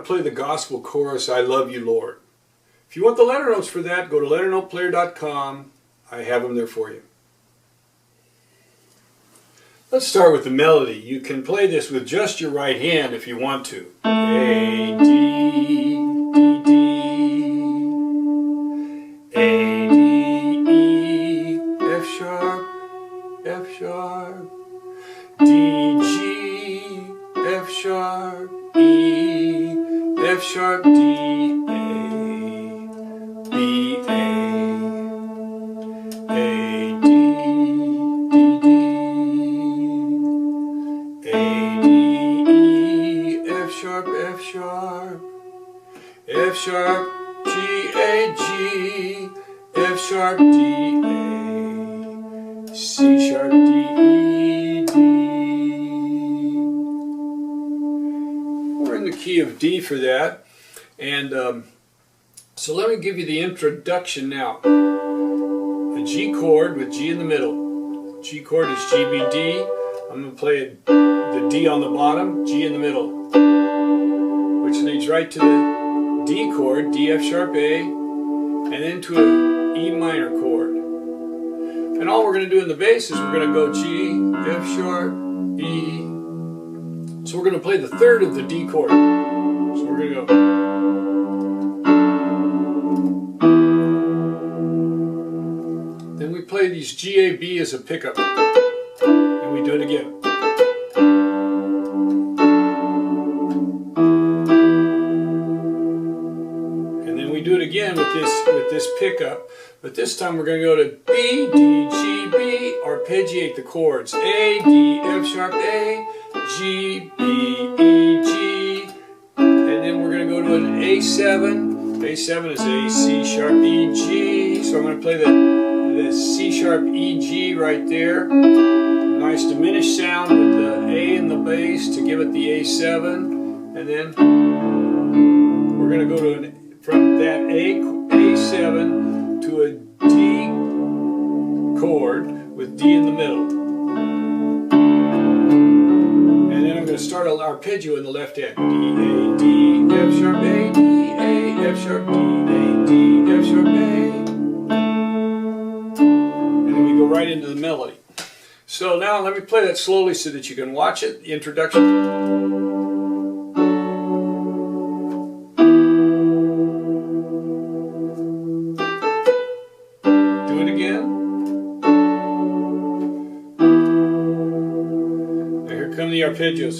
play the gospel chorus, I Love You, Lord. If you want the letter notes for that, go to LetterNotePlayer.com. I have them there for you. Let's start with the melody. You can play this with just your right hand if you want to. A, D, D, D, A, D, E, F sharp, F sharp, D, G, F sharp, E, F sharp, D, A, B, A, A, D, D, D, A, D, E, F sharp, F sharp, F sharp, G, A, G, F sharp, D, A, C sharp, D, E, D. We're in the key of D for that. And so let me give you the introduction now. A G chord with G in the middle. G chord is G, B, D. I'm going to play the D on the bottom, G in the middle, which leads right to the D chord, D, F sharp, A, and then to an E minor chord. And all we're going to do in the bass is we're going to go G, F sharp, E. So we're going to play the third of the D chord. So we're going to go. Then we play these G, A, B as a pickup. And we do it again. And then we do it again with this pickup. But this time we're going to go to B, D, G, B, arpeggiate the chords. A, D, F sharp, A, G, B, E, G. And then we're going to go to an A7. A7 is A, C sharp, E, G. So I'm going to play the C sharp, E, G right there. Nice diminished sound with the A in the bass to give it the A7. And then we're going to go to from that A7 to a D chord with D in the middle. And then I'm going to start an arpeggio in the left hand. D, A, D, F sharp, A, D, A, F sharp, D, A, D, F sharp, A. And then we go right into the melody. So now let me play that slowly so that you can watch it, the introduction. Come the arpeggios.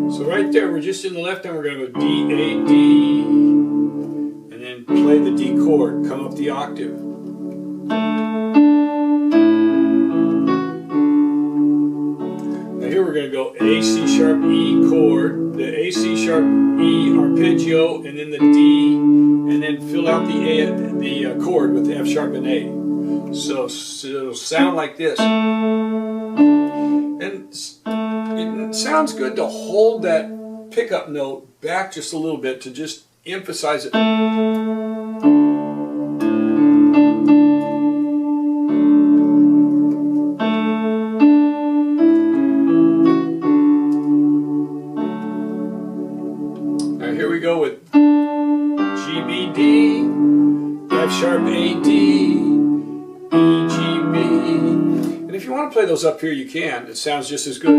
So right there, we're just in the left hand, we're going to go D, A, D. And then play the D chord, come up the octave. Now here we're going to go A, C sharp, E chord, the A, C sharp, E arpeggio, and then the D, and then fill out the chord with the F sharp and A. So it'll sound like this. And it sounds good to hold that pickup note back just a little bit to just emphasize it. Now here we go with G, B, D, F sharp, A, D, E, G, B. And if you want to play those up here, you can. It sounds just as good.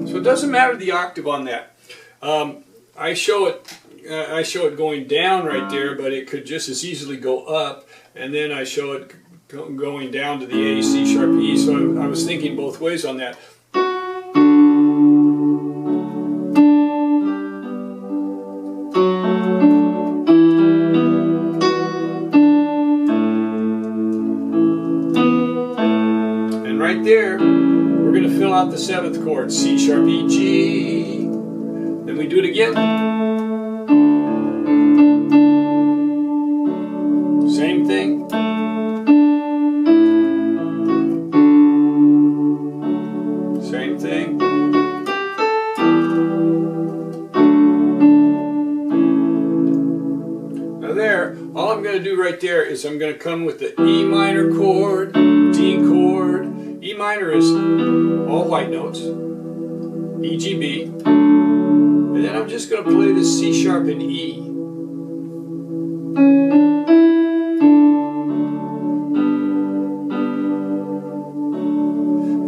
So it doesn't matter the octave on that. I show it going down right there, but it could just as easily go up, and then I show it going down to the A, C sharp, E. So I was thinking both ways on that. And right there, we're going to fill out the 7th chord, C sharp, E, G. Then we do it again. Same thing. Same thing. Now there, all I'm going to do right there is I'm going to come with the E minor chord, D chord. E minor is all white notes, E, G, B. And then I'm just going to play the C sharp and E.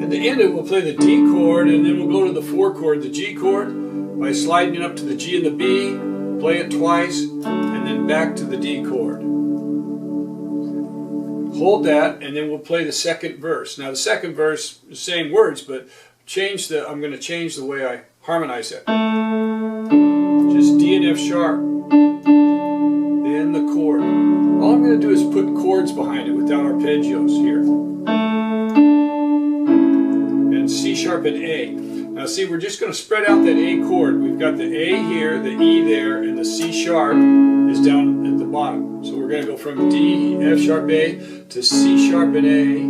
At the end we'll play the D chord, and then we'll go to the 4 chord, the G chord, by sliding it up to the G and the B, play it twice, and then back to the D chord. Hold that, and then we'll play the second verse. Now the second verse, the same words, but I'm going to change the way I harmonize it. Just D and F sharp, then the chord. All I'm going to do is put chords behind it without arpeggios here. And C sharp and A. Now see, we're just going to spread out that A chord. We've got the A here, the E there, and the C sharp is down at the bottom. So we're going to go from D, F sharp A to C sharp and A,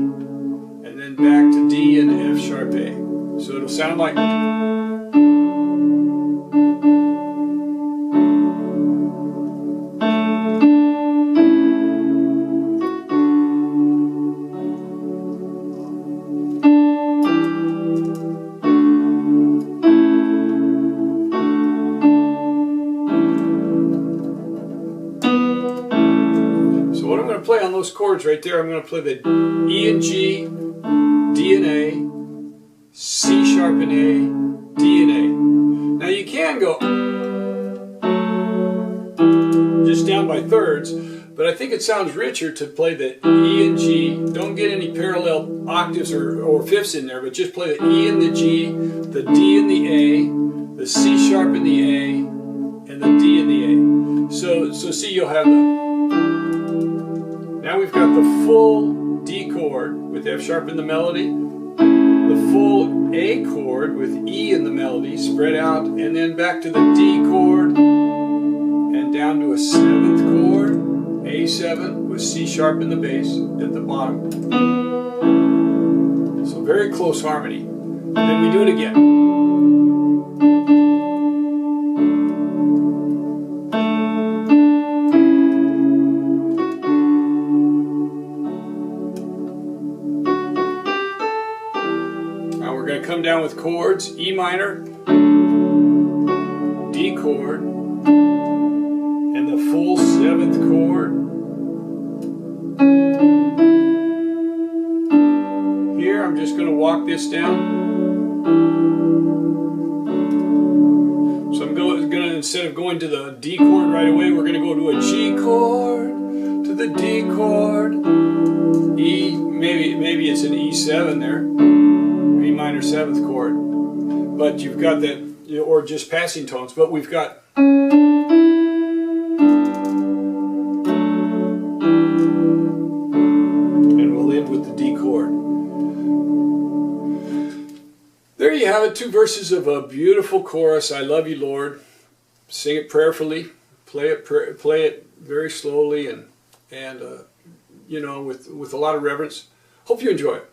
and then back to D and F sharp A. So it'll sound like... What I'm going to play on those chords right there, I'm going to play the E and G, D and A, C sharp and A, D and A. Now you can go just down by thirds, but I think it sounds richer to play the E and G. Don't get any parallel octaves or fifths in there, but just play the E and the G, the D and the A, the C sharp and the A, and the D and the A. So see, you'll have the... Now we've got the full D chord with F sharp in the melody, the full A chord with E in the melody spread out, and then back to the D chord, and down to a 7th chord, A7 with C sharp in the bass at the bottom. So very close harmony. Then we do it again. Come down with chords, E minor, D chord, and the full 7th chord. Here I'm just going to walk this down. So I'm going to, instead of going to the D chord right away, we're going to go to a G chord, to the D chord, E, maybe it's an E7 there. E minor 7th chord, but you've got that, or just passing tones, but we've got and we'll end with the D chord. There you have it, 2 verses of a beautiful chorus, I Love You Lord. Sing it prayerfully, play it very slowly and you know, with a lot of reverence. Hope you enjoy it.